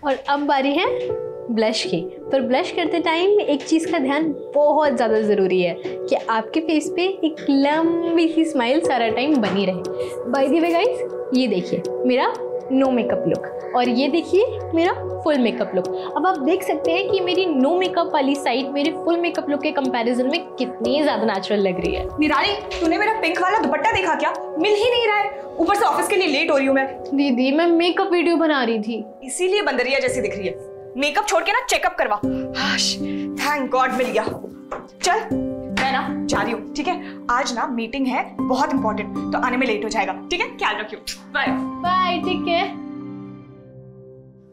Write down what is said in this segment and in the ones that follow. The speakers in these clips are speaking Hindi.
और अब बारी है ब्लश की। पर ब्लश करते टाइम एक चीज़ का ध्यान बहुत ज़्यादा ज़रूरी है कि आपके फेस पे एक लंबी सी स्माइल सारा टाइम बनी रहे। बाय द वे गाइस, ये देखिए मेरा नो मेकअप लुक और ये देखिए मेरा फुल मेकअप लुक। अब आप देख सकते हैं कि मेरी नो मेकअप वाली साइड मेरे फुल मेकअप लुक के कंपैरिजन में कितनी ज़्यादा नेचुरल लग रही है। निराली, तूने मेरा पिंक वाला दुपट्टा देखा क्या? मिल ही नहीं रहा है। ऊपर से ऑफिस के लिए लेट हो रही हूँ मैं। दीदी मैं मेकअप वीडियो बना रही थी, इसीलिए बंदरिया जैसी दिख रही है। मेकअप छोड़ के ना चेकअप करवा। थैंक गॉड मिल गया। चल मैं ना जा रही हूँ, ठीक है? आज ना मीटिंग है बहुत इंपॉर्टेंट, तो आने में लेट हो जाएगा, ठीक है? ख्याल रखियो। Bye bye. ठीक है।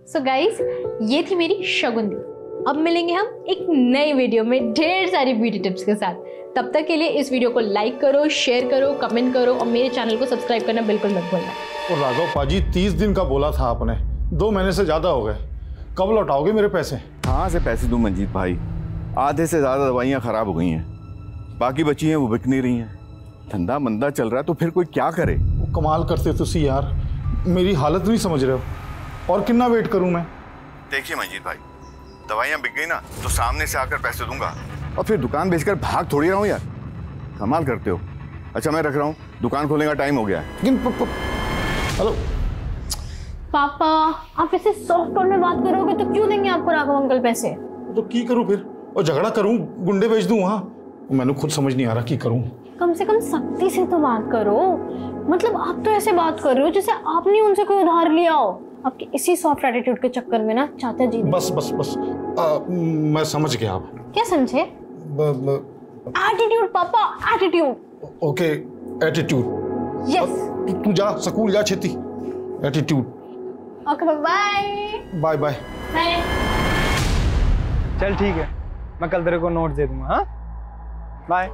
सो गाइस, ये थी मेरी शगुंदी। अब मिलेंगे हम एक नई वीडियो में ढेर सारी ब्यूटी टिप्स के साथ। तब तक के लिए इस वीडियो को लाइक करो, शेयर करो, कमेंट करो और मेरे चैनल को सब्सक्राइब करना बिल्कुल मत भूलना। और राघव पाजी 30 दिन का बोला था आपने, 2 महीने से ज्यादा हो गए। कब लौटाओगे मेरे पैसे? कहाँ से पैसे दूं मंजीत भाई? आधे से ज्यादा दवाइयाँ खराब हो गई हैं, बाकी बची हैं वो बिक नहीं रही हैं। धंधा मंदा चल रहा है तो फिर कोई क्या करे? कमाल करते तुसी यार, मेरी हालत नहीं समझ रहे हो। और कितना वेट करूं मैं? देखिए मंजीत भाई, दवाइयाँ बिक गई ना तो सामने से आकर पैसे दूंगा और फिर दुकान बेचकर भाग थोड़ी रहा हूँ यार। कमाल करते हो। अच्छा मैं रख रहा हूँ, दुकान खोलने का टाइम हो गया है। लेकिन हेलो पापा, आप ऐसे सॉफ्ट टोन में बात करोगे तो क्यों देंगे आपको राघव अंकल पैसे? तो की करूं फिर? और झगड़ा करूं, गुंडे भेज दूं वहां? मैंने खुद समझ नहीं आ रहा की करूं। कम से कम सख्ती से तो बात करो। मतलब आप तो ऐसे बात कर रहे हो जैसे आपने उनसे कोई उधार लिया हो। आपके इसी सॉफ्ट एटीट्यूड के चक्कर में ना चाचा जी बस बस बस मैं समझ गया। आप क्या समझे? एटीट्यूड पापा, एटीट्यूड। Okay attitude. यस। तू जा स्कूल जा छेती। Attitude. Okay bye bye bye bye. चल ठीक है, मैं कल तेरे को नोट दे दूंगा। हाँ बाय।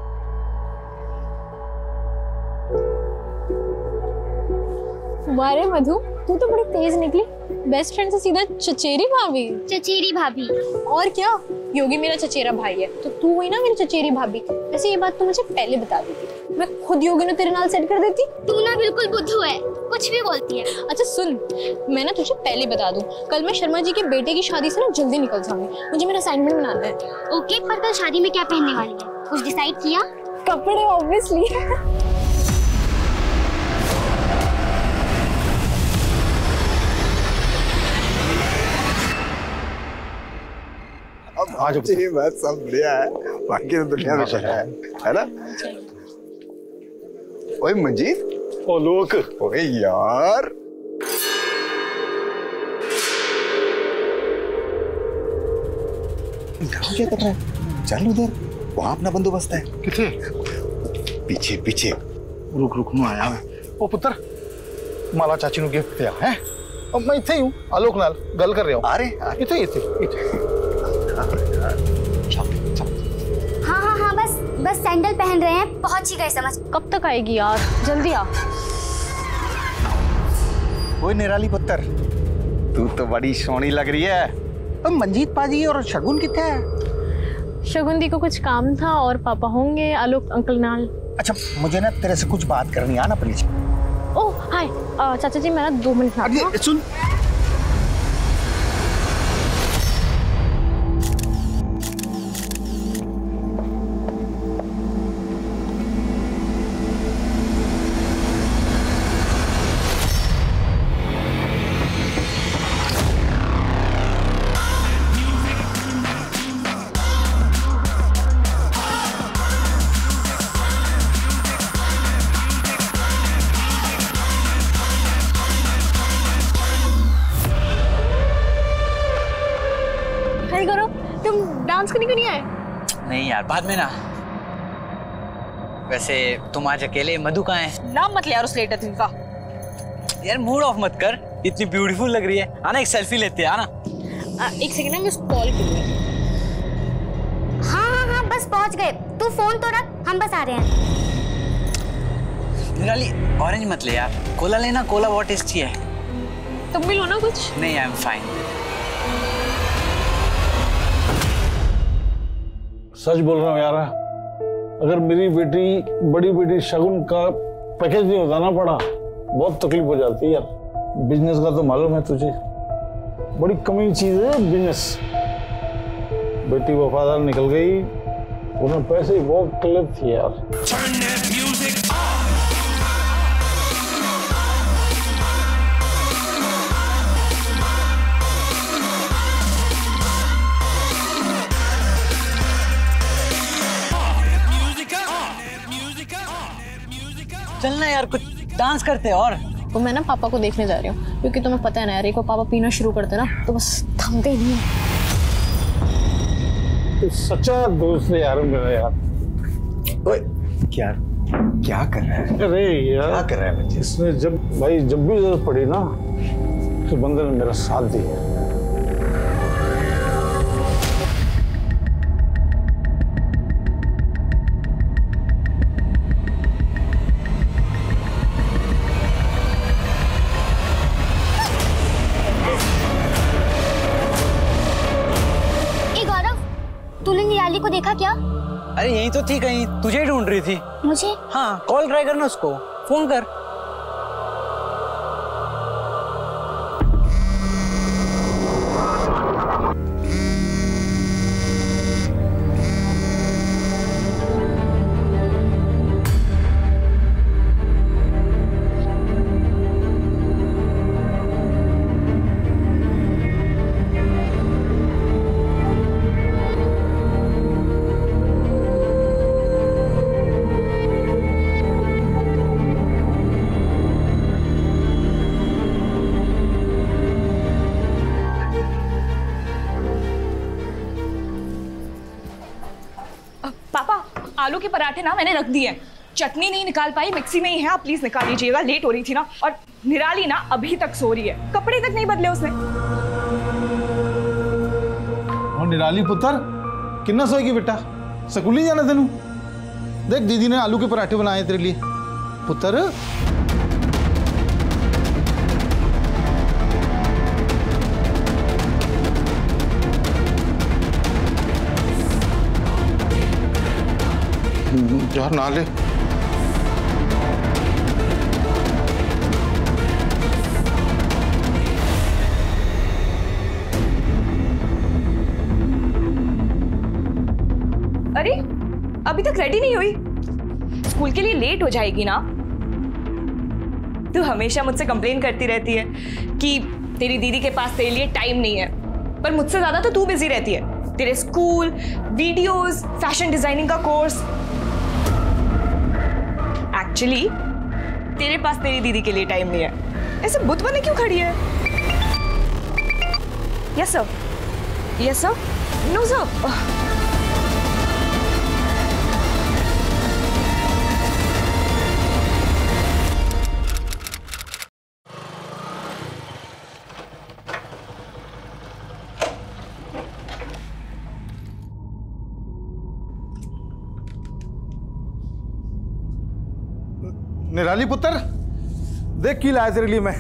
वारे मधु, तू तो बड़ी तेज निकली। बेस्ट फ्रेंड से सीधा चचेरी भाभी। चचेरी भाभी। और क्या, योगी मेरा चचेरा भाई है तो तू हुई ना मेरी चचेरी भाभी। वैसे ये बात तो मुझे पहले बता देती, मैं खुद योगी ने तेरे नाल सेट कर देती। तू ना बिल्कुल बुद्धू है, कुछ भी बोलती है। अच्छा सुन, मैं ना तुझे पहले बता दूं, कल मैं शर्मा जी के बेटे की शादी से ना जल्दी निकल जाऊंगी। मुझे मेरा असाइनमेंट बनाना है। ओके, पर कल शादी में क्या पहनने वाली है? कुछ डिसाइड किया? कपड़े ऑब्वियसली। आज बस सब बढ़िया है, बाकी तो दुनिया में है ना? ओए मंजीत, ओ लोक, ओए यार क्या कर रहा है? चल उधर, वहां अपना बंदोबस्त है। किथे? पीछे पीछे। रुक रुक नु आया मैं। ओ पुत्र, माला चाची नु गिफ्ट दिया है। अब मैं इथे हूं, आलोक नाल गल कर रहा हूं। अरे इथे इथे इथे। हाँ, बस सैंडल पहन रहे हैं, पहुंच ही गए समझ। कब तक आएगी यार, जल्दी आ। ओए निराली पुत्र, तू तो बड़ी सोनी लग रही है। अब मंजीत पाजी और शगुन किथे है? शगुन दी को कुछ काम था और पापा होंगे आलोक अंकल नाल। अच्छा मुझे ना तेरे से कुछ बात करनी है ना प्लीज। ओह हाय, चाचा जी मैं ना 2 मिनट में आता हूं। सुन, डांस करने क्यों नहीं आए? नहीं यार, बाद में ना। वैसे तुम आज अकेले, मधु कहाँ है? नाम मत ले यार उस लेटर का। यार मूड ऑफ मत कर, इतनी ब्यूटीफुल लग रही है। आना एक सेल्फी लेते हैं, आना। एक सेकंड ना, मैं उसको कॉल करूंगी। हाँ, बस पहुंच गए। तू फोन तो रख, हम बस आ रहे हैं। निराली ऑरेंज मत ले यार, कोला लेना। कोला बहुत टेस्टी है। तुम भी लो ना कुछ। नहीं, आई एम फाइन। सच बोल रहा हूँ यार, अगर मेरी बेटी, बड़ी बेटी शगुन का पैकेज नहीं होता ना पड़ा, बहुत तकलीफ हो जाती है यार। बिजनेस का तो मालूम है तुझे, बड़ी कमी चीज है बिजनेस। बेटी वफादार निकल गई, उन्हें पैसे ही बहुत गलत थी यार। चलना यार, कुछ डांस करते हैं। और तो मैं ना पापा को देखने जा रही हूँ, क्योंकि तुम्हें पता है ना यार, एक बार पापा पीना शुरू करते ना तो बस थमते ही नहीं है। तो सच्चा दोस्त है यार मेरा यार। ओए क्या कर रहा है? अरे यार क्या कर रहा है बच्चे? इसने जब भी जरूरत पड़ी ना, तो बंदे ने मेरा साथ दिया। तूने निराली को देखा क्या? अरे यही तो थी, कहीं तुझे ढूंढ रही थी। मुझे? हाँ, कॉल ट्राई करना उसको, फोन कर। आलू के पराठे ना मैंने रख दिए, चटनी नहीं निकाल पाई, मिक्सी में ही है, आप प्लीज निकाल लीजिएगा, लेट हो रही थी ना। और निराली ना अभी तक सो रही है, कपड़े तक नहीं बदले उसने। और निराली पुत्र कितना सोएगी बेटा, स्कूल नहीं जाना तेनू? देख दीदी ने आलू के पराठे बनाए तेरे लिए पुत्र। यार ना ले। अरे अभी तक रेडी नहीं हुई, स्कूल के लिए लेट हो जाएगी ना। तू हमेशा मुझसे कंप्लेन करती रहती है कि तेरी दीदी के पास तेरे लिए टाइम नहीं है, पर मुझसे ज्यादा तो तू बिजी रहती है। तेरे स्कूल, वीडियोस, फैशन डिजाइनिंग का कोर्स। एक्चुअली तेरे पास तेरी दीदी के लिए टाइम नहीं है। ऐसे बुत बने क्यों खड़ी है? Yes sir, yes sir, no sir. निराली पुत्र देख की लाया तेरे लिए मैं,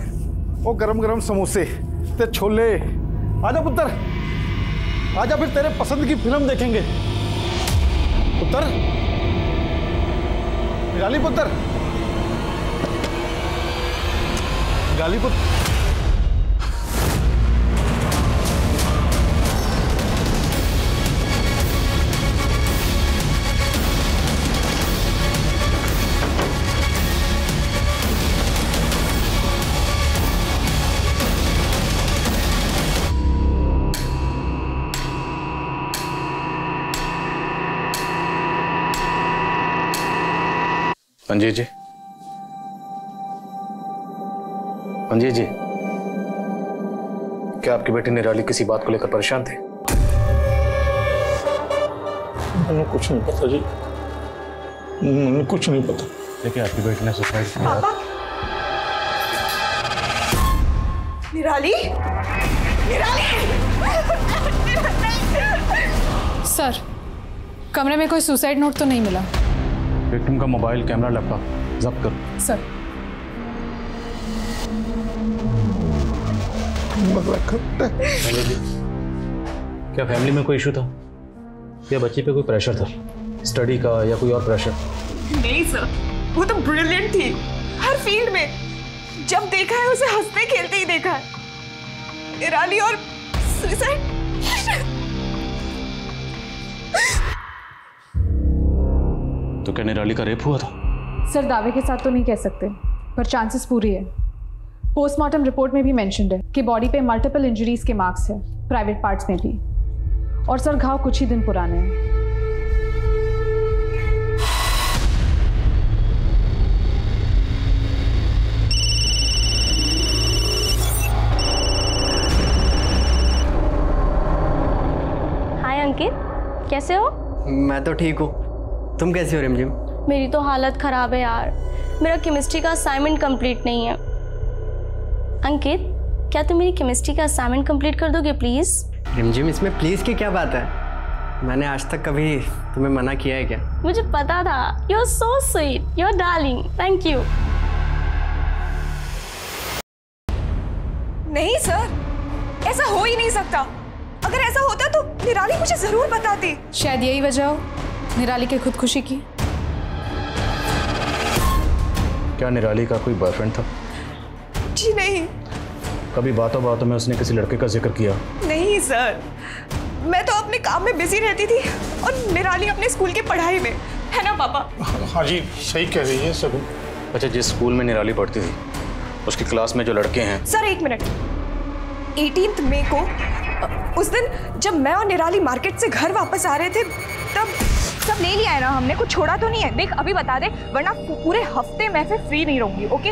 वो गरम गरम समोसे ते छोले। आजा पुत्र आजा, फिर तेरे पसंद की फिल्म देखेंगे पुत्र। निराली पुत्र, निराली पुत्र। पंजी जी, पंजी जी, क्या आपकी बेटी निराली किसी बात को लेकर परेशान थे? मुझे कुछ नहीं पता जी, मुझे कुछ नहीं पता। देखिए आपकी बेटी ने सुसाइड किया। पापा, निराली, निराली। सर, कमरे में कोई सुसाइड नोट तो नहीं मिला। विक्टिम का मोबाइल, कैमरा, लैपटॉप जब्त करो। सर। क्या फैमिली में कोई इशू था या बच्ची पे कोई प्रेशर था, स्टडी का या कोई और प्रेशर? नहीं सर, वो तो ब्रिलियंट थी हर फील्ड में। जब देखा है उसे हंसते खेलते ही देखा है। निराली और सुसाइड? तो क्या निराली का रेप हुआ था? सर दावे के साथ तो नहीं कह सकते, पर चांसेस पूरी है। पोस्टमार्टम रिपोर्ट में भी मेंशन्ड है कि बॉडी पे मल्टीपल इंजरीज के मार्क्स है, प्राइवेट पार्ट्स में भी। और सर घाव कुछ ही दिन पुराने हैं। हाय अंकित, कैसे हो? मैं तो ठीक हूँ, तुम कैसी हो रिमझिम? मेरी तो हालत खराब है यार, मेरा केमिस्ट्री का असाइनमेंट कंप्लीट नहीं है। अंकित, क्या तुम मेरी केमिस्ट्री का असाइनमेंट कंप्लीट कर दोगे प्लीज? रिमझिम, इसमें प्लीज की क्या बात है? मैंने आज तक कभी तुम्हें मना किया है क्या? मुझे पता था। You are so sweet, you are darling, thank you. नहीं सर, ऐसा हो ही नहीं सकता। अगर ऐसा होता तो निराली मुझे जरूर बताती। शायद यही वजह हो निराली के खुदकुशी की। क्या निराली का कोई बॉयफ्रेंड था? जी नहीं। कभी बातों बातों में उसने किसी लड़के का जिक्र किया? नहीं सर, मैं तो अपने काम में बिजी रहती थी और निराली अपने स्कूल की पढ़ाई में, है ना पापा? हाँ जी, सही कह रही है सब। अच्छा, जिस स्कूल में निराली पढ़ती थी उसकी क्लास में जो लड़के हैं। सर एक मिनट, 18 मई को उस दिन जब मैं और निराली मार्केट से घर वापस आ रहे थे तब सब ले लिया है ना हमने, कुछ छोड़ा तो नहीं है? देख अभी बता दे, वरना पूरे हफ्ते मैं फिर फ्री नहीं रहूंगी। ओके,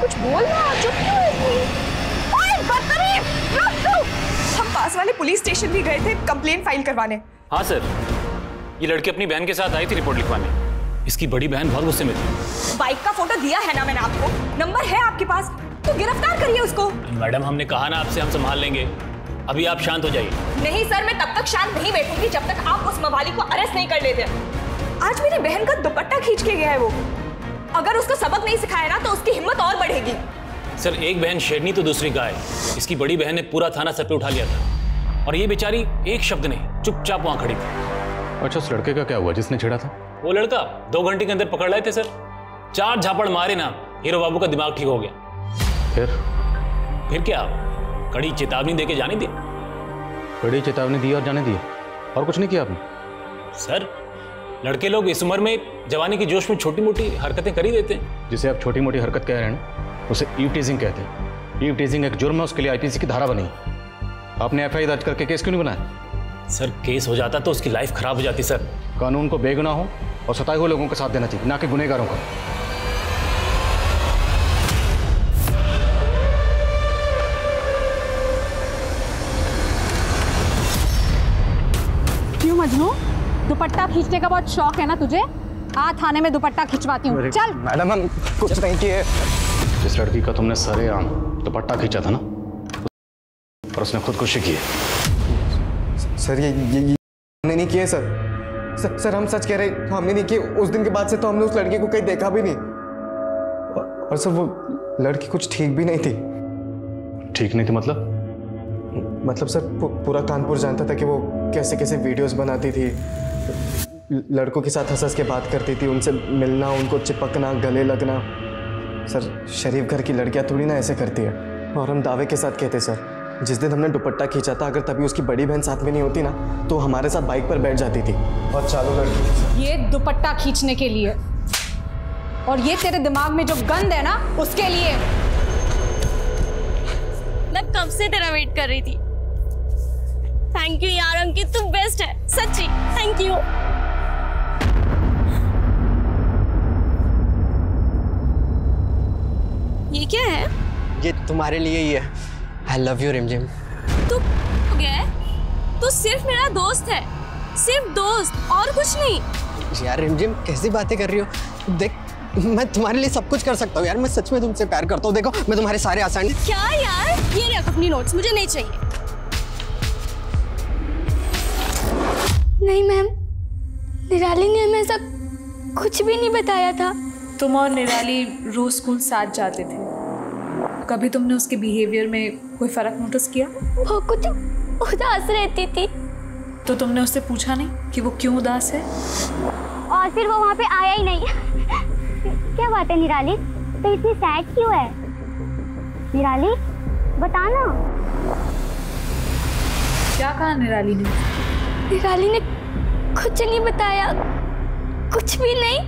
कुछ बोल ना, चुप क्यों है? हम पास वाले पुलिस स्टेशन भी गए थे कंप्लेंट फाइल करवाने। हाँ सर, ये लड़की अपनी बहन के साथ आई थी रिपोर्ट लिखवाने। इसकी बड़ी बहन बहुत गुस्से में थी। बाइक का फोटो दिया है ना मैंने आपको, नंबर है आपके पास, तो गिरफ्तार करिए उसको। मैडम, हमने कहा ना आपसे, हम संभाल लेंगे। अभी आप शांत हो जाइए। नहीं सर, मैं तब तक शांत नहीं बैठूंगी जब तक आप उस मवाली को अरेस्ट नहीं कर लेते। आज मेरी बहन का दुपट्टा खींच के गया है वो। अगर उसको सबक नहीं सिखाया ना तो उसकी हिम्मत और बढ़ेगी। सर, एक बहन शेरनी तो दूसरी गाय। इसकी बड़ी बहन ने पूरा थाना सर पे उठा लिया था और ये बेचारी एक शब्द नहीं, चुपचाप वहां खड़ी थी। अच्छा, उस लड़के का क्या हुआ जिसने छेड़ा था? वो लड़का 2 घंटे के अंदर पकड़ लाए थे सर। 4 झापड़ मारे ना, हीरो बाबू का दिमाग ठीक हो गया। फिर क्या, कड़ी चेतावनी देके जाने दी। कड़ी चेतावनी दी और जाने दी, और कुछ नहीं किया आपने? सर, लड़के लोग इस उम्र में जवानी की जोश में छोटी मोटी हरकतें कर ही देते हैं। जिसे आप छोटी मोटी हरकत कह रहे हैं ना, उसे ईव टीजिंग कहते हैं। ईव टीजिंग एक जुर्म है, उसके लिए आईपीसी की धारा बनी। आपने एफआईआर दर्ज करके केस क्यों नहीं बनाया? सर, केस हो जाता तो उसकी लाइफ खराब हो जाती। सर, कानून को बेगुनाहों और सताए हुए लोगों का साथ देना चाहिए, ना कि गुनहगारों का। क्यों मजनू, दुपट्टा खींचने का बहुत शौक है ना तुझे? आ थाने में दुपट्टा खिंचवाती हूँ, चल। मैडम, हम कुछ नहीं किए। जिस लड़की का तुमने सरेआम दुपट्टा खींचा था ना, और उसने खुदकुशी की। सर ये हमने नहीं किए सर, हम सच कह रहे हैं, हमने नहीं किए। उस दिन के बाद से तो हमने उस लड़की को कहीं देखा भी नहीं। और सर, वो लड़की कुछ ठीक भी नहीं थी। ठीक नहीं थी मतलब? मतलब सर, पूरा कानपुर जानता था कि वो कैसे कैसे वीडियोस बनाती थी, लड़कों के साथ हंस हंस के बात करती थी, उनसे मिलना, उनको चिपकना, गले लगना। सर, शरीफ घर की लड़कियां थोड़ी ना ऐसे करती है। और हम दावे के साथ कहते सर, जिस दिन हमने दुपट्टा खींचा था, अगर तभी उसकी बड़ी बहन साथ में नहीं होती ना, तो हमारे साथ बाइक पर बैठ जाती थी और चालू लड़की। ये दुपट्टा खींचने के लिए, और ये तेरे दिमाग में जो गंद है ना, उसके लिए। मैं कब से तेरा वेट कर रही थी। थैंक यू यार अंकित, तू बेस्ट है, सच्ची थैंक यू। ये क्या है? ये तुम्हारे लिए ही है। आई लव यू रिमझिम। तू हो गया है? तू सिर्फ मेरा दोस्त है, सिर्फ दोस्त, और कुछ नहीं। यार रिमझिम, कैसी बातें कर रही हो? देख, मैं तुम्हारे लिए सब कुछ कर सकता हूँ यार। मैं सच में तुमसे प्यार करता हूँ। देखो, मैं तुम्हारे सारे आसान। क्या यार, ये रख अपनी नोट्स, मुझे नहीं चाहिए। नहीं मैम, निराली ने हमें ऐसा कुछ भी नहीं बताया था। तुम और निराली रोज स्कूल साथ जाते थे, कभी तुमने उसके बिहेवियर में कोई फर्क नोटिस किया? वो कुछ उदास रहती थी। तो तुमने उससे पूछा नहीं कि वो क्यों उदास है? और फिर वो वहाँ पे आया ही नहीं। क्या बात है निराली, तो इतनी सैड क्यों है? निराली बताना। क्या कहा निराली ने? निराली ने कुछ नहीं बताया, कुछ भी नहीं।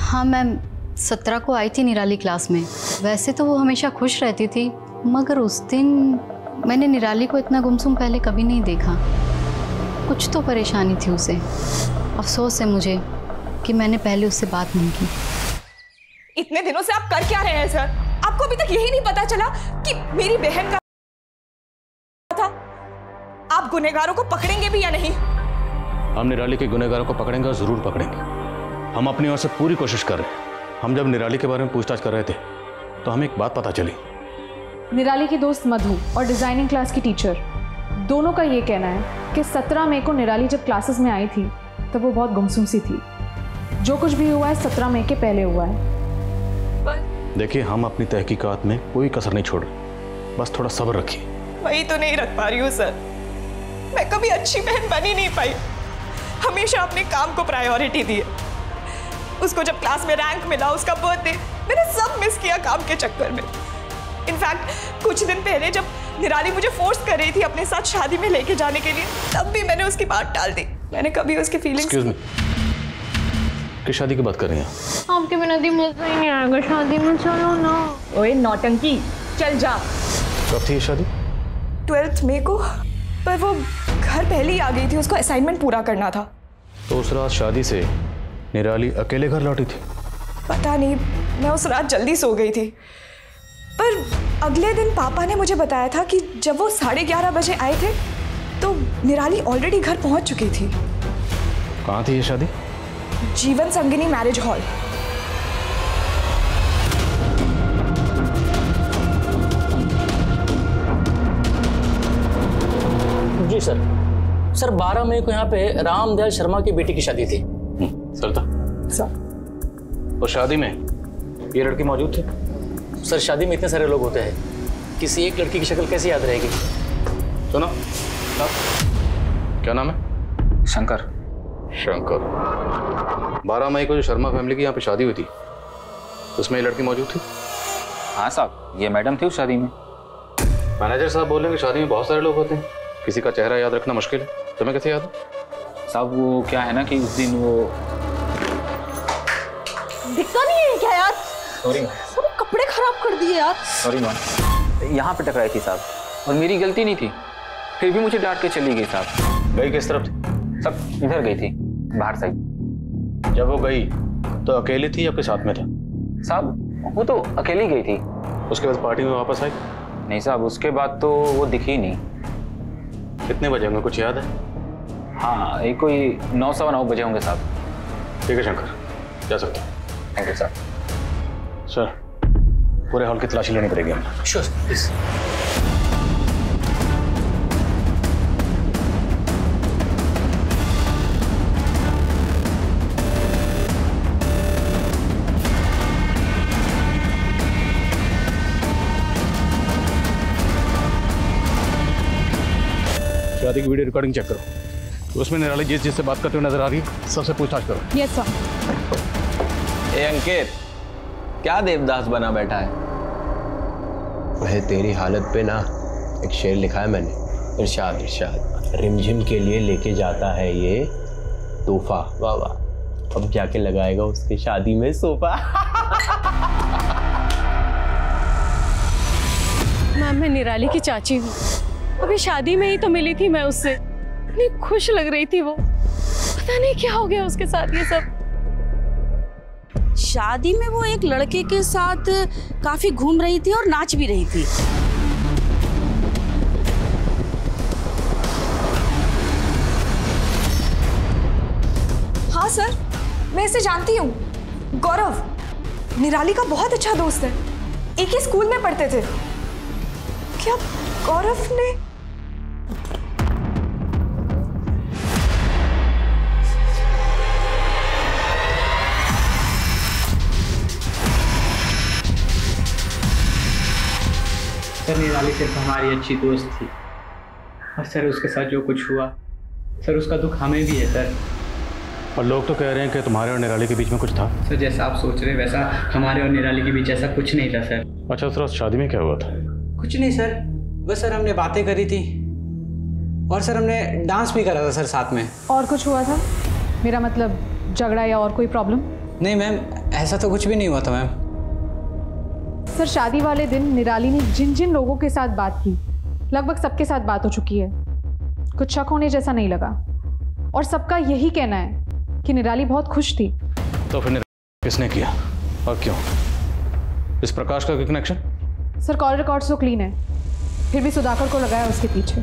हाँ मैम, 17 को आई थी निराली क्लास में। वैसे तो वो हमेशा खुश रहती थी, मगर उस दिन मैंने निराली को इतना गुमसुम पहले कभी नहीं देखा। कुछ तो परेशानी थी उसे। अफसोस है मुझे कि मैंने पहले उससे बात नहीं की। इतने दिनों से आप कर क्या रहे हैं सर? आपको अभी तक यही नहीं पता चला कि मेरी बहन का था? आप गुनहगारों को पकड़ेंगे भी या नहीं? हम निराली के गुनहगारों को पकड़ेंगे और जरूर पकड़ेंगे। हम अपनी ओर से पूरी कोशिश कर रहे हैं। हम जब निराली के बारे में पूछताछ कर रहे थे तो हमें एक बात पता चली। निराली की दोस्त मधु और डिजाइनिंग क्लास की टीचर दोनों का ये कहना है कि 17 मई को निराली जब क्लासेस में आई थी तब वो बहुत गुमसुम सी थी। जो कुछ भी हुआ है 17 मई के पहले हुआ है। देखिए, हम अपनी तहकीकात में कोई कसर नहीं छोड़ रहे, बस थोड़ा सब्र रखिए। वही तो नहीं रख पा रही हूँ सर। मैं कभी अच्छी बहन बन ही नहीं पाई। हमेशा अपने काम को प्रायोरिटी दी। उसको जब क्लास में रैंक मिला, उसका बर्थडे, मैंने सब मिस किया काम के चक्कर में। इनफैक्ट कुछ दिन पहले जब निराली मुझे फोर्स कर रही थी अपने साथ शादी में लेके जाने के लिए, तब भी मैंने उसकी बात टाल दी। मैंने कभी उसकी फीलिंग्स एक्सक्यूज मी, किस शादी की बात कर रही हैं? आपके बिना दी मजा ही नहीं आएगा शादी में। चलो ना। ओए नौटंकी, चल जा। कब थी ये शादी? 12 मई को। पर वो घर पहले ही आ गई थी, उसको असाइनमेंट पूरा करना था। तो उस रात शादी से निराली अकेले घर लौटी थी? पता नहीं, मैं उस रात जल्दी सो गई थी। पर अगले दिन पापा ने मुझे बताया था कि जब वो 11:30 बजे आए थे तो निराली ऑलरेडी घर पहुंच चुकी थी। कहाँ थी ये शादी? जीवन संगिनी मैरिज हॉल। जी सर। सर 12 मई को यहाँ पे रामदयाल शर्मा की बेटी की शादी थी। सर था सर। और शादी में ये लड़की मौजूद थी? सर शादी में इतने सारे लोग होते हैं, किसी एक लड़की की शक्ल कैसे याद रहेगी? सुनो, क्या नाम है? शंकर। शंकर। 12 मई को जो शर्मा फैमिली की यहाँ पे शादी हुई थी उसमें ये लड़की मौजूद थी? हाँ साहब, ये मैडम थी उस शादी में। मैनेजर साहब बोल रहे हैं कि शादी में बहुत सारे लोग होते हैं, किसी का चेहरा याद रखना मुश्किल है। तुम्हें कैसे याद है? साहब वो क्या है ना कि उस दिन वो दिखता नहीं है क्या यार? सॉरी सब कपड़े खराब कर दिए यार। सॉरी मैम, यहाँ पे टकराई थी साहब और मेरी गलती नहीं थी, फिर भी मुझे डांट के चली गई साहब। गई किस तरफ थी? सब इधर गई थी, बाहर साइड। जब वो गई तो अकेली थी या आपके साथ में था? साहब वो तो अकेली गई थी। उसके बाद पार्टी में वापस आई? नहीं साहब, उसके बाद तो वो दिखी नहीं। कितने बजे होंगे, कुछ याद है? हाँ, एक कोई 9 सवा 9 बजे होंगे साहब। ठीक है शंकर, जा सकते हैं। Thank you sir. सर पूरे हॉल की तलाशी लेनी पड़ेगी हमें। Sure please. शादी की वीडियो रिकॉर्डिंग चेक करो, उसमें निराली जिससे बात करते हुए नजर आ रही है सबसे पूछताछ करो। Yes sir. ए अंकित, क्या देवदास बना बैठा है? वह तेरी हालत पे ना एक शेर लिखा है मैंने। इरशाद इरशाद, रिमझिम के लिए लेके जाता है ये तोहफा। वाह वाह, अब जाके लगाएगा उसकी शादी में सोफा। मैम, मैं निराली की चाची हूँ। अभी शादी में ही तो मिली थी मैं उससे, इतनी खुश लग रही थी वो। पता नहीं क्या हो गया उसके साथ ये सब। शादी में वो एक लड़के के साथ काफी घूम रही थी और नाच भी रही थी। हाँ सर, मैं इसे जानती हूँ। गौरव निराली का बहुत अच्छा दोस्त है, एक ही स्कूल में पढ़ते थे। क्या गौरव ने? सर निराली सिर्फ हमारी अच्छी दोस्त थी और सर उसके साथ जो कुछ हुआ, सर उसका दुख हमें भी है सर। और लोग तो कह रहे हैं कि तुम्हारे और निराली के बीच में कुछ था। सर जैसा आप सोच रहे हैं वैसा हमारे और निराली के बीच ऐसा कुछ नहीं था सर। अच्छा सर, शादी में क्या हुआ था? कुछ नहीं सर, बस सर हमने बातें करी थी और सर हमने डांस भी करा था सर साथ में। और कुछ हुआ था? मेरा मतलब झगड़ा या और कोई प्रॉब्लम? नहीं मैम, ऐसा तो कुछ भी नहीं हुआ था मैम। सर शादी वाले दिन निराली ने जिन जिन लोगों के साथ बात की लगभग सबके साथ बात हो चुकी है। कुछ शक होने जैसा नहीं लगा और सबका यही कहना है कि निराली बहुत खुश थी। तो फिर किसने किया और क्यों? इस प्रकाश का कनेक्शन? सर कॉल रिकॉर्ड्स तो क्लीन है, फिर भी सुधाकर को लगाया उसके पीछे।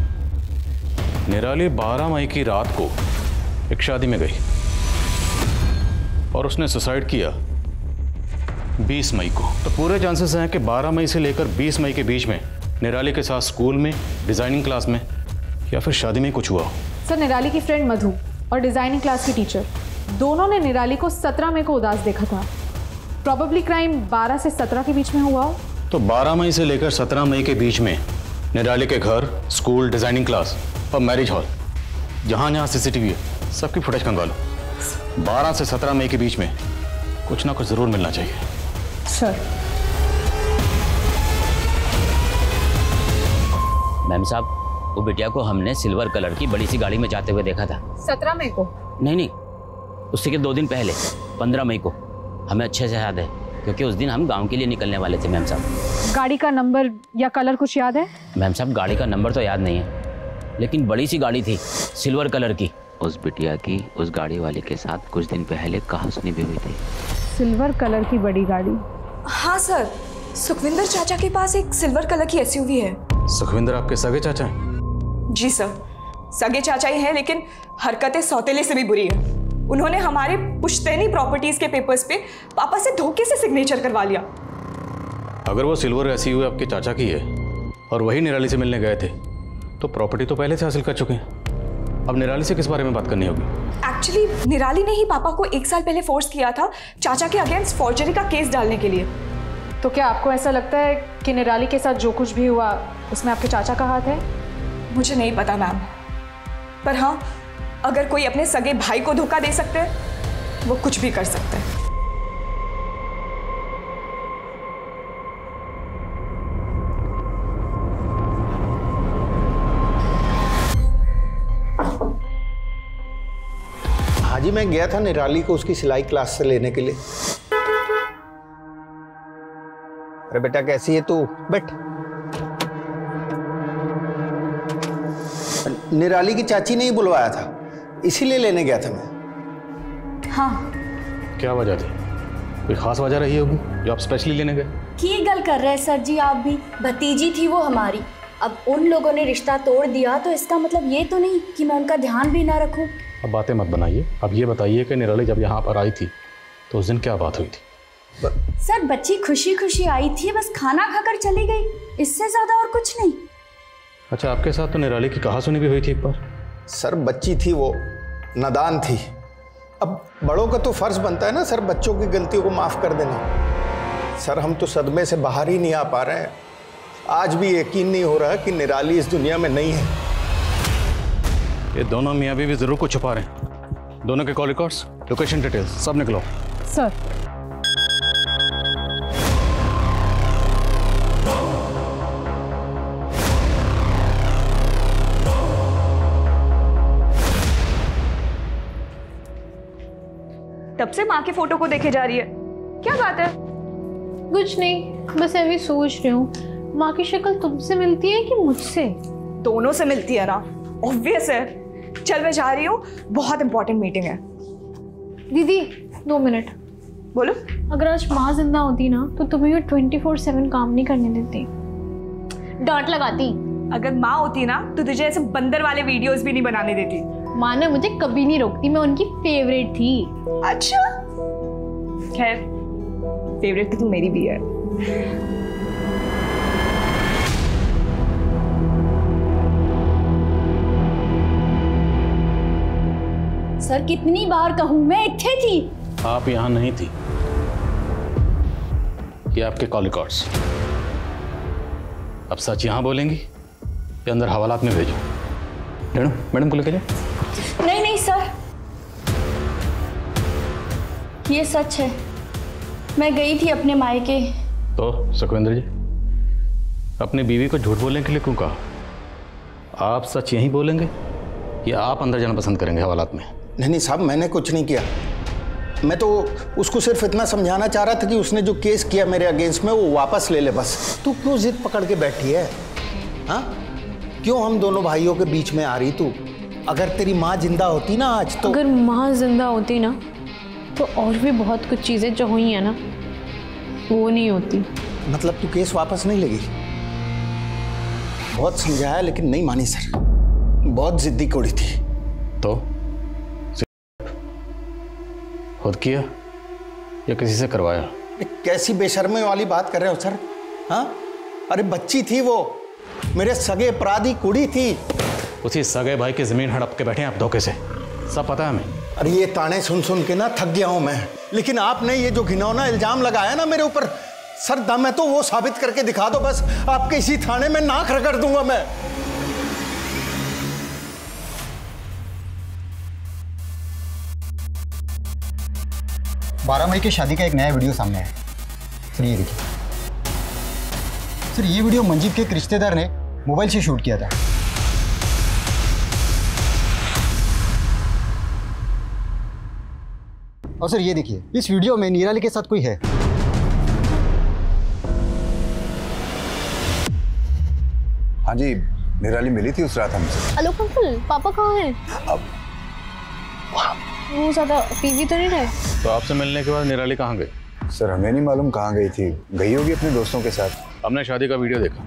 निराली 12 मई की रात को एक शादी में गई और उसने सुसाइड किया 20 मई को। तो पूरे चांसेस हैं कि 12 मई से लेकर 20 मई के बीच में निराली के साथ स्कूल में, डिजाइनिंग क्लास में या फिर शादी में कुछ हुआ हो। सर निराली की फ्रेंड मधु और डिजाइनिंग क्लास की टीचर दोनों ने निराली को 17 मई को उदास देखा था। प्रॉबेबली क्राइम 12 से 17 के बीच में हुआ हो। तो 12 मई से लेकर 17 मई के बीच में निराली के घर, स्कूल, डिजाइनिंग क्लास और मैरिज हॉल, जहां जहां सीसीटीवी है, सबकी फुटेज खंगालो। 12 से 17 मई के बीच में कुछ ना कुछ जरूर मिलना चाहिए। सर मैम साहब, वो बिटिया को हमने सिल्वर कलर की बड़ी सी गाड़ी में जाते हुए देखा था। 17 मई को? नहीं, उससे के 2 दिन पहले 15 मई को। हमें अच्छे से याद है क्योंकि उस दिन हम गांव के लिए निकलने वाले थे मैम साहब। गाड़ी का नंबर या कलर कुछ याद है? मैम साहब गाड़ी का नंबर तो याद नहीं है, लेकिन बड़ी सी गाड़ी थी सिल्वर कलर की। उस बिटिया की उस गाड़ी वाले के साथ कुछ दिन पहले कहासुनी भी हुई थी। सिल्वर कलर की बड़ी गाड़ी? हाँ सर, सुखविंदर चाचा के पास एक सिल्वर कलर की एसयूवी है। सुखविंदर आपके सगे चाचा हैं? जी सर, सगे चाचा ही हैं, लेकिन हरकतें सौतेले से भी बुरी है। उन्होंने हमारे पुश्तैनी प्रॉपर्टीज के पेपर्स पे पापा से धोखे से सिग्नेचर करवा लिया। अगर वो सिल्वर एसयूवी आपके चाचा की है और वही निराली से मिलने गए थे तो प्रॉपर्टी तो पहले से हासिल कर चुके हैं। अब निराली से किस बारे में बात करनी होगी? एक्चुअली निराली ने ही पापा को 1 साल पहले फोर्स किया था चाचा के अगेंस्ट फॉर्जरी का केस डालने के लिए। तो क्या आपको ऐसा लगता है कि निराली के साथ जो कुछ भी हुआ उसमें आपके चाचा का हाथ है? मुझे नहीं पता मैम, पर हाँ, अगर कोई अपने सगे भाई को धोखा दे सकते हैं वो कुछ भी कर सकते हैं। हाजी मैं गया था निराली को उसकी सिलाई क्लास से लेने के लिए। अरे बेटा कैसी है तू? बैठ। निराली की चाची ने ही बुलवाया था, इसीलिए लेने गया था मैं। हाँ। क्या वजह थी? कोई खास वजह रही होगी जो आप स्पेशली लेने गए? की गल कर रहे हैं सर जी आप भी। भतीजी थी वो हमारी, अब उन लोगों ने रिश्ता तोड़ दिया तो इसका मतलब ये तो नहीं कि मैं उनका ध्यान भी ना रखूं। अब बातें मत बनाइए, अब ये बताइए कि निराली जब यहाँ पर आई थी तो उस दिन क्या बात हुई थी? सर बच्ची खुशी खुशी आई थी, बस खाना खाकर चली गई, इससे ज्यादा और कुछ नहीं। अच्छा, आपके साथ तो निराली की कहासुनी भी हुई थी एक बार? सर बच्ची थी वो, नादान थी। अब बड़ों का तो फर्ज बनता है ना सर बच्चों की गलतियों को माफ कर देना। सर हम तो सदमे से बाहर ही नहीं आ पा रहे हैं। आज भी यकीन नहीं हो रहा कि निराली इस दुनिया में नहीं है। ये दोनों मियाँ बीवी जरूर कुछ छुपा रहे हैं। दोनों के कॉल रिकॉर्ड्स, लोकेशन डिटेल्स सब निकलो। सर तब से माँ के फोटो को देखे जा रही है, क्या बात है? कुछ नहीं, बस अभी सोच रही हूँ माँ की शक्ल तुमसे मिलती है कि मुझसे? दोनों से मिलती है ना, ऑब्वियस है। चल मैं जा रही हूँ, बहुत इंपॉर्टेंट मीटिंग है। दीदी 2 मिनट। बोलो। अगर आज माँ जिंदा होती ना तो तुम्हें ये 24/7 काम नहीं करने देती, डांट लगाती। अगर माँ होती ना तो तुझे ऐसे बंदर वाले वीडियोस भी नहीं बनाने देती। माँ ने मुझे कभी नहीं रोकती, मैं उनकी फेवरेट थी। अच्छा, खैर फेवरेट तो तू मेरी भी है। सर कितनी बार कहूं, मैं इत्थे थी। आप यहाँ नहीं थी। ये आपके कॉल रिकॉर्ड्स। अब सच यहाँ बोलेंगी या अंदर हवालात में भेजो? मैडम को लेके जाओ। नहीं नहीं सर, ये सच है, मैं गई थी अपने मायके। तो सुखविंदर जी, अपनी बीवी को झूठ बोलने के लिए क्यों कहा? आप सच यही बोलेंगे या आप अंदर जाना पसंद करेंगे हवालात में? नहीं साहब, मैंने कुछ नहीं किया। मैं तो उसको सिर्फ इतना समझाना चाह रहा था कि उसने जो केस किया मेरे अगेंस्ट में वो वापस ले ले बस। तू क्यों जिद पकड़ के बैठी है? हाँ, क्यों हम दोनों भाइयों के बीच में आ रही तू? अगर तेरी माँ जिंदा होती ना आज तो। अगर माँ जिंदा होती ना तो और भी बहुत कुछ चीजें जो हुई है ना वो नहीं होती। मतलब तू केस वापस नहीं लेगी? बहुत समझाया लेकिन नहीं मानी सर, बहुत जिद्दी कोड़ी थी। तो खुद किया या किसी से करवाया? कैसी बेशर्मी वाली बात कर रहे हो सर? हाँ, अरे बच्ची थी वो, मेरे सगे अपराधी कुड़ी थी। उसी सगे भाई की जमीन हड़प के बैठे हैं आप धोखे से, सब पता है हमें। अरे ये ताने सुन सुन के ना थक गया हूं मैं, लेकिन आपने ये जो घिनौना इल्जाम लगाया ना मेरे ऊपर, सर दम है तो वो साबित करके दिखा दो बस, आपके इसी थाने में नाक रगड़ दूंगा मैं। बारह मई की शादी का एक नया वीडियो सामने आया सर, ये देखिए सर। ये वीडियो मंजीत के एक रिश्तेदार ने मोबाइल से शूट किया था। और सर ये देखिए, इस वीडियो में निराली के साथ कोई है। हाँ जी, निराली मिली थी उस रात हमसे। आलोक अंकल, पापा कहाँ हैं? वो ज्यादा पीवी तो नहीं रहे? तो आपसे मिलने के बाद निराली कहाँ गई? सर हमें नहीं मालूम कहाँ गई थी, गई होगी अपने दोस्तों के साथ। हमने शादी का वीडियो देखा,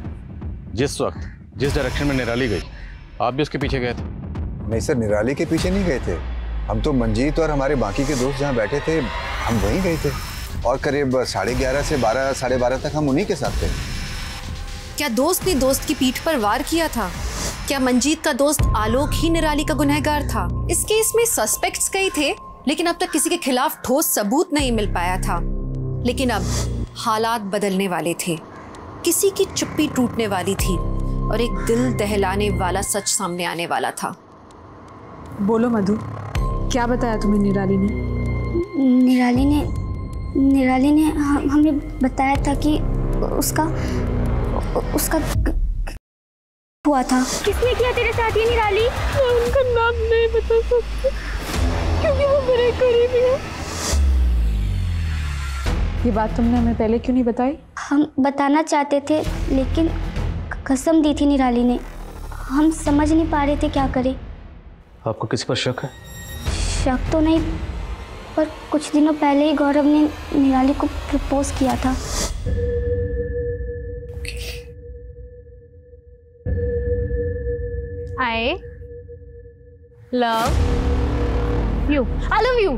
जिस वक्त जिस डायरेक्शन में निराली गई आप भी उसके पीछे गए थे। नहीं सर, निराली के पीछे नहीं गए थे हम तो। मंजीत और हमारे बाकी के दोस्त जहाँ बैठे थे हम वहीं गए थे, और करीब 11:30 से 12, 12:30 तक हम उन्हीं के साथ थे। क्या दोस्त ने दोस्त की पीठ पर वार किया था? क्या मंजीत का दोस्त आलोक ही निराली का गुनहगार था? इस केस में सस्पेक्ट्स कई थे, लेकिन अब तक किसी के खिलाफ ठोस सबूत नहीं मिल पाया था। लेकिन अब हालात बदलने वाले थे, किसी की चुप्पी टूटने वाली थी और एक दिल दहलाने वाला सच सामने आने वाला था। बोलो मधु, क्या बताया तुम्हें निराली ने? निराली ने हमें बताया था कि उसका हुआ था। किसने किया तेरे साथ ये निराली? मैं उनका नाम नहीं बता सकती क्योंकि वो मेरे करीबी है। ये बात तुमने हमें पहले क्यों नहीं बताई? हम बताना चाहते थे लेकिन कसम दी थी निराली ने, हम समझ नहीं पा रहे थे क्या करें। आपको किसी पर शक है? शक तो नहीं, पर कुछ दिनों पहले ही गौरव ने निराली को प्रपोज किया था। I love you. I love you.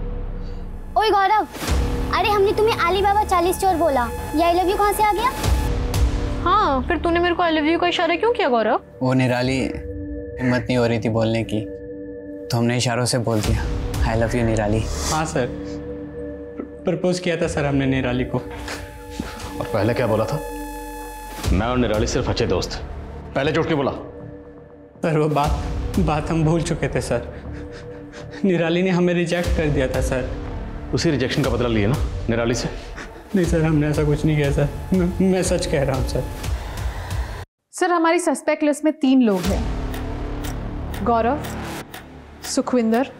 ओए गौरव, अरे हमने तुम्हें आली बाबा 40 चोर बोला, ये आई लव यू कहाँ से आ गया? हाँ, फिर तूने मेरे को आई लव यू का इशारा क्यों किया गौरव? वो निराली हिम्मत नहीं हो रही थी बोलने की, तो हमने इशारों से बोल दिया आई लव यू निराली। हाँ सर, प्रपोज किया था सर हमने निराली को। और पहले क्या बोला था? मैं और निराली सिर्फ अच्छे दोस्त। पहले झूठ क्यों बोला? सर वो बात हम भूल चुके थे सर। निराली ने हमें रिजेक्ट कर दिया था सर। उसी रिजेक्शन का बदला लिए ना निराली से? नहीं सर, हमने ऐसा कुछ नहीं किया सर, मैं सच कह रहा हूँ सर। सर हमारी सस्पेक्ट लिस्ट में 3 लोग हैं, गौरव, सुखविंदर,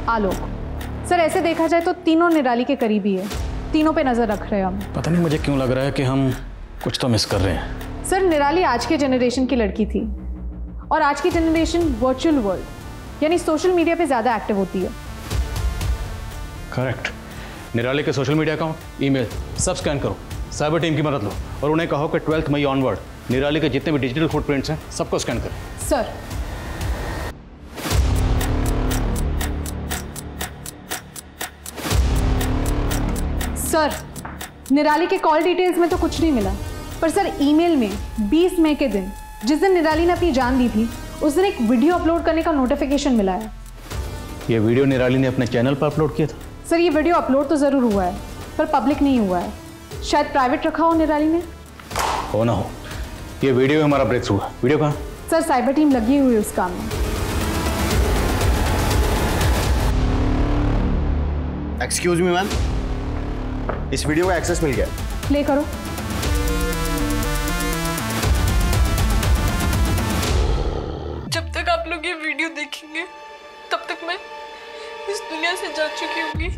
आलोक। सर ऐसे देखा जाए तो तीनों निराली के करीबी है, तीनों पे नजर रख रहे हैं हम। पता नहीं मुझे क्यों लग रहा है कि हम कुछ तो मिस कर रहे हैं। सर निराली आज के जनरेशन की लड़की थी और आज की जनरेशन वर्चुअल वर्ल्ड यानी सोशल मीडिया पे ज्यादा एक्टिव होती है। करेक्ट। निराली के सोशल मीडिया अकाउंट, ईमेल सब स्कैन करो, साइबर टीम की मदद लो और उन्हें कहो कि 12 मई ऑनवर्ड निराली के जितने भी डिजिटल फुटप्रिंट्स हैं सबको स्कैन करें। सर सर निराली के कॉल डिटेल्स में तो कुछ नहीं मिला, पर सर ईमेल में 20 मई के दिन, जिस दिन निराली ने अपनी जान दी थी, उस दिन एक वीडियो अपलोड करने का नोटिफिकेशन मिला है। ये वीडियो निराली ने अपने चैनल पर अपलोड किया था? सर ये वीडियो अपलोड तो जरूर हुआ है पर पब्लिक नहीं हुआ है, शायद प्राइवेट रखा हो निराली ने। हो ना हो, ये वीडियो हमारा ब्रेक थ्रू है। वीडियो कहाँ? सर साइबर टीम लगी हुई है उस काम में। एक्सक्यूज मी मैम, इस वीडियो का एक्सेस मिल गया। प्ले करो। जब तक आप लोग ये वीडियो देखेंगे तब तक मैं इस दुनिया से जा चुकी होंगी।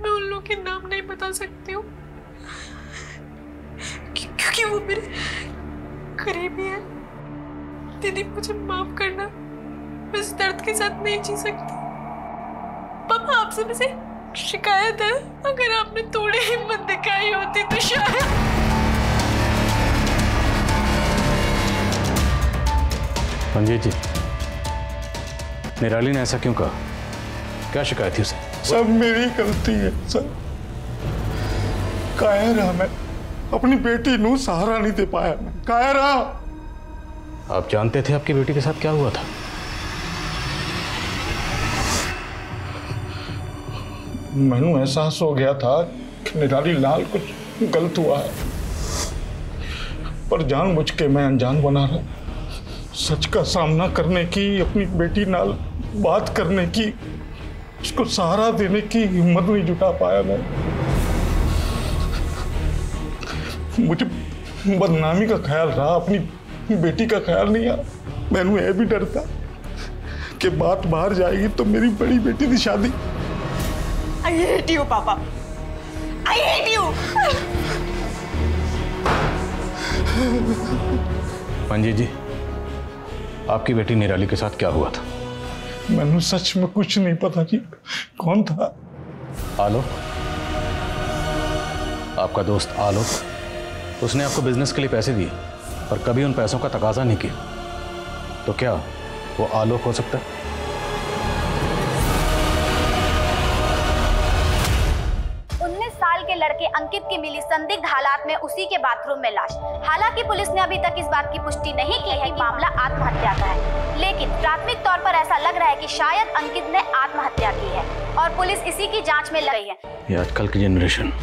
मैं उन लोगों के नाम नहीं बता सकती हूँ क्योंकि वो मेरे करीबी है। दीदी मुझे माफ करना, मैं इस दर्द के साथ नहीं जी सकती। पापा आपसे मुझे शिकायत है, अगर आपने थोड़ी हिम्मत दिखाई होती तो शायद। मंजीत जी, निराली ने ऐसा क्यों कहा? क्या शिकायत थी उसे? सब मेरी गलती है सर। कायर रहा मैं, अपनी बेटी नू सहारा नहीं दे पाया। मैं कायर रहा। आप जानते थे आपकी बेटी के साथ क्या हुआ था? मैनू एहसास हो गया था कि निराली लाल कुछ गलत हुआ है, पर जानबूझ के मैं अनजान बना रहा। सच का सामना करने की, अपनी बेटी नाल बात करने की, उसको सहारा देने की हिम्मत नहीं जुटा पाया मैं। मुझे बदनामी का ख्याल रहा, अपनी बेटी का ख्याल नहीं आया। मैनू यह भी डर था कि बात बाहर जाएगी तो मेरी बड़ी बेटी की शादी। I hate you, पापा। I hate you। मंजीत जी, आपकी बेटी निराली के साथ क्या हुआ था? मैनू सच में कुछ नहीं पता जी। कौन था? आलोक, आपका दोस्त आलोक। उसने आपको बिजनेस के लिए पैसे दिए पर कभी उन पैसों का तकाजा नहीं किया, तो क्या वो आलोक हो सकता है? 19 साल के लड़के अंकित की मिली संदिग्ध हालात में उसी के बाथरूम में लाश। हालांकि पुलिस ने अभी तक इस बात की पुष्टि नहीं की है कि मामला आत्महत्या का है, लेकिन प्राथमिक तौर पर ऐसा लग रहा है कि शायद अंकित ने आत्महत्या की है और पुलिस इसी की जांच में लगी है। ये आजकल की जनरेशन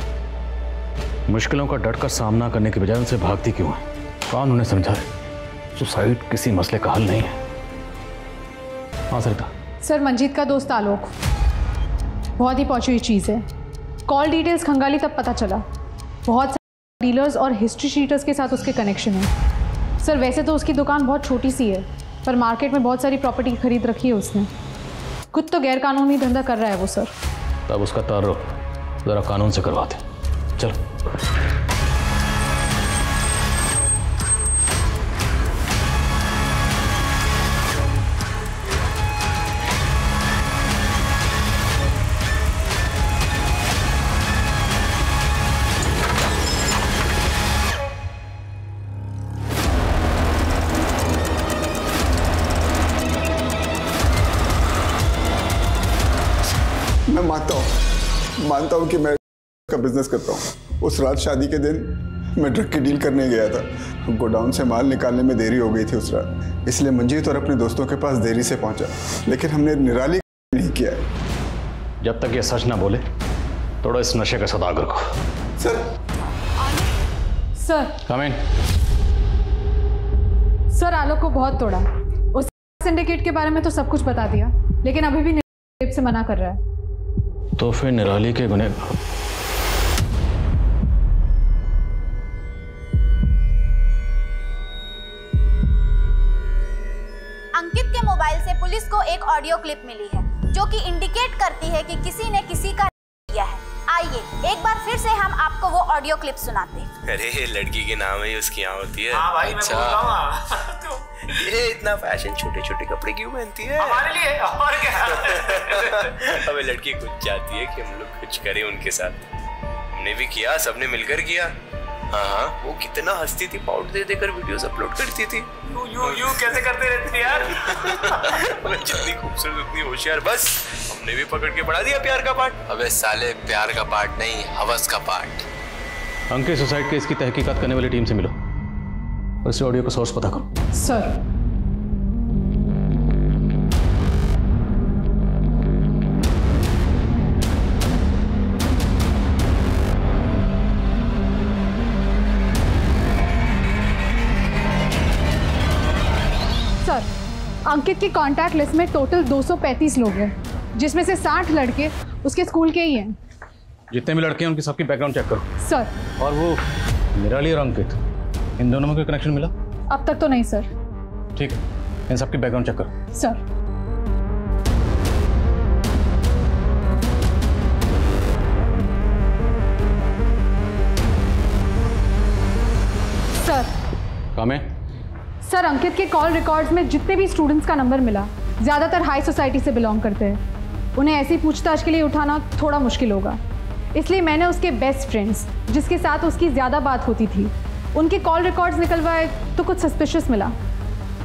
मुश्किलों का डट कर सामना करने की बजाय उनसे भागती क्यों है? कौन उन्हें समझाए? सुसाइड किसी मसले का हल नहीं है। हाँ सरिता। सर, मंजीत का दोस्त आलोक बहुत ही पहुंची हुई चीज़ है। कॉल डिटेल्स खंगाली तब पता चला। बहुत सारे डीलर्स और हिस्ट्री शीटर्स के साथ उसके कनेक्शन है। सर, वैसे तो उसकी दुकान बहुत छोटी सी है, पर मार्केट में बहुत सारी प्रॉपर्टी खरीद रखी है उसने। खुद तो गैर कानूनी धंधा कर रहा है वो सर। तब उसका तारुफ जरा कानून से करवाते। चलो। मैं मानता हूँ कि मैं का बिजनेस करता हूँ। उस रात शादी के दिन मैं ड्रग की डील करने गया था। गोडाउन से माल निकालने में देरी हो गई थी उस रात, इसलिए मंजीत और अपने दोस्तों के पास देरी से पहुंचा, लेकिन हमने निराली नहीं किया है। जब तक ये सच ना बोले थोड़ा इस नशे का सौदागर को। सर कम इन। सर, आलोक को बहुत तोड़ा। उस सिंडिकेट के बारे में तो सब कुछ बता दिया, लेकिन अभी भी निराली से मना कर रहा है। तो फिर निराली के गुनहगार अंकित के मोबाइल से पुलिस को एक ऑडियो क्लिप मिली है जो कि इंडिकेट करती है कि किसी ने किसी का किया है। आइए एक बार फिर से हम आपको वो ऑडियो क्लिप सुनाते हैं। अरे लड़की के नाम ही उसकी यहाँ होती है। हाँ भाई, मैं बोल रहा हूँ। ये इतना फैशन छोटे छोटे कपड़े क्यों पहनती है? हमारे लिए और क्या। अबे लड़की कुछ चाहती है कि हम लोग कुछ करें उनके साथ। हमने भी किया, सबने मिलकर किया। हाँ, वो कितना हंसती थी, पाउडर दे देकर वीडियोस अपलोड करती थी। यू कैसे करते रहते थे यार? जितनी खूबसूरत उतनी होशियार। बस हमने भी पकड़ के पढ़ा दिया प्यार का पाठ। अबे साले, प्यार का पाठ नहीं, हवस का पाठ। अंकित सुसाइड केस की तहकीकात करने वाली टीम से मिलो और इस ऑडियो का सोर्स पता करो। सर, अंकित अंकित की कांटेक्ट लिस्ट में टोटल 235 लोग हैं, जिसमें से 60 लड़के उसके स्कूल के ही हैं। जितने भी लड़के हैं उनकी सबकी बैकग्राउंड चेक करो। सर। और वो निराली और अंकित, इन दोनों में कोई कनेक्शन मिला? अब तक तो नहीं सर। ठीक है, इन सबकी बैकग्राउंड चेक करो। सर। सर। काम है? सर, अंकित के कॉल रिकॉर्ड्स में जितने भी स्टूडेंट्स का नंबर मिला, ज़्यादातर हाई सोसाइटी से बिलोंग करते हैं। उन्हें ऐसी पूछताछ के लिए उठाना थोड़ा मुश्किल होगा, इसलिए मैंने उसके बेस्ट फ्रेंड्स, जिसके साथ उसकी ज़्यादा बात होती थी, उनके कॉल रिकॉर्ड्स निकलवाए तो कुछ सस्पिशियस मिला।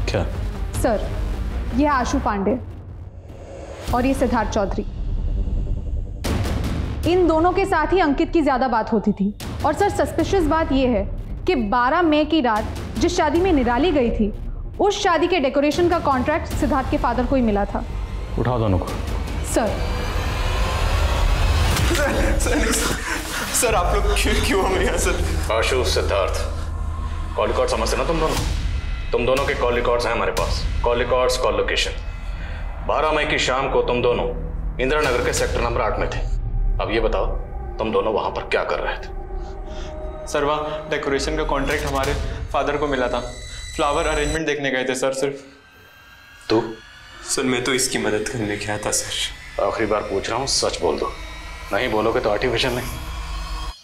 क्या? सर, यह आशु पांडे और ये सिद्धार्थ चौधरी, इन दोनों के साथ ही अंकित की ज़्यादा बात होती थी। और सर, सस्पिशियस बात यह है कि 12 मई की रात जिस शादी में निराली गई थी, उस शादी के डेकोरेशन का कॉन्ट्रैक्ट सिद्धार्थ के फादर को ही मिला था। उठाओ दोनों को। सर। सर आप लोग क्यों हमें यहाँ sir? Ashu, Siddharth, call record समझते ना तुम दोनों के कॉल रिकॉर्ड्स हैं हमारे पास। Call records, call location. 12 मई की शाम को तुम दोनों इंदिरा नगर के सेक्टर नंबर 8 में थे। अब ये बताओ, तुम दोनों वहां पर क्या कर रहे थे? सर, वहाँ डेकोरेशन का कॉन्ट्रैक्ट हमारे फादर को मिला था। फ्लावर अरेंजमेंट देखने गए थे सर। सिर्फ। तू? सर, मैं तो इसकी मदद करने गया था सर। आखिरी बार पूछ रहा हूँ, सच बोल दो। नहीं बोलोगे तो आर्टिफिशियल नहीं,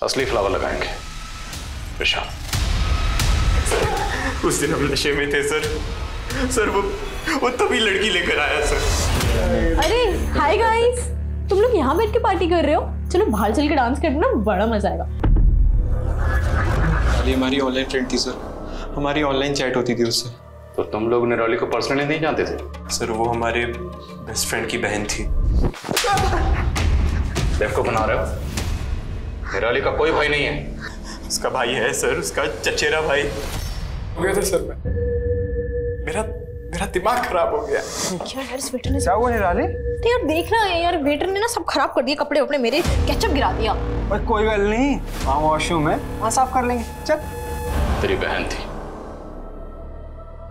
असली फ्लावर लगाएंगे। विशाल। उस दिन हम नशे में थे सर। सर वो तभी लड़की लेकर आया सर। अरे हाय गाइस, तुम लोग यहाँ बैठ के पार्टी कर रहे हो? चलो बाहर चल के डांस करना, बड़ा मजा आएगा। निराली हमारी ऑनलाइन फ्रेंड थी सर, हमारी ऑनलाइन चैट होती थी उससे। तो तुम लोग निराली को पर्सनली नहीं जानते थे? सर, वो हमारे बेस्ट फ्रेंड की बहन थी। बेवकूफ बना रहे हो? निराली का कोई भाई नहीं है। उसका भाई है सर, उसका चचेरा भाई। हो गया था सर, मेरा दिमाग खराब हो गया। क्या यार, इस वेटर ने क्या हुआ निराली? तो यार देख रहा है यार, वेटर ने ना सब खराब कर दिया, कपड़े वपड़े मेरे केचप गिरा दिया। और कोई गल नहीं, वहाँ वॉशरूम है, वहाँ साफ कर लेंगे। चल। तेरी बहन थी,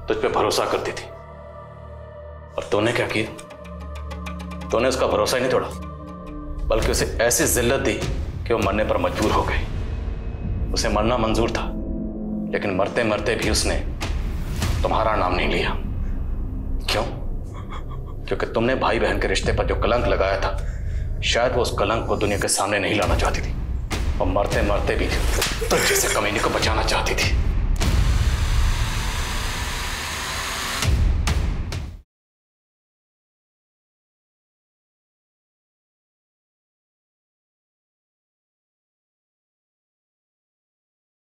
तुझ पे भरोसा करती थी, और तूने क्या किया? तूने उसका भरोसा ही नहीं तोड़ा, बल्कि उसे ऐसी जिल्लत दी कि वो मरने पर मजबूर हो गई। उसे मरना मंजूर था, लेकिन मरते मरते भी उसने तुम्हारा नाम नहीं लिया। क्यों? क्योंकि तुमने भाई बहन के रिश्ते पर जो कलंक लगाया था, शायद वो उस कलंक को दुनिया के सामने नहीं लाना चाहती थी, और मरते मरते भी तुझ जैसे कमीने को बचाना चाहती थी।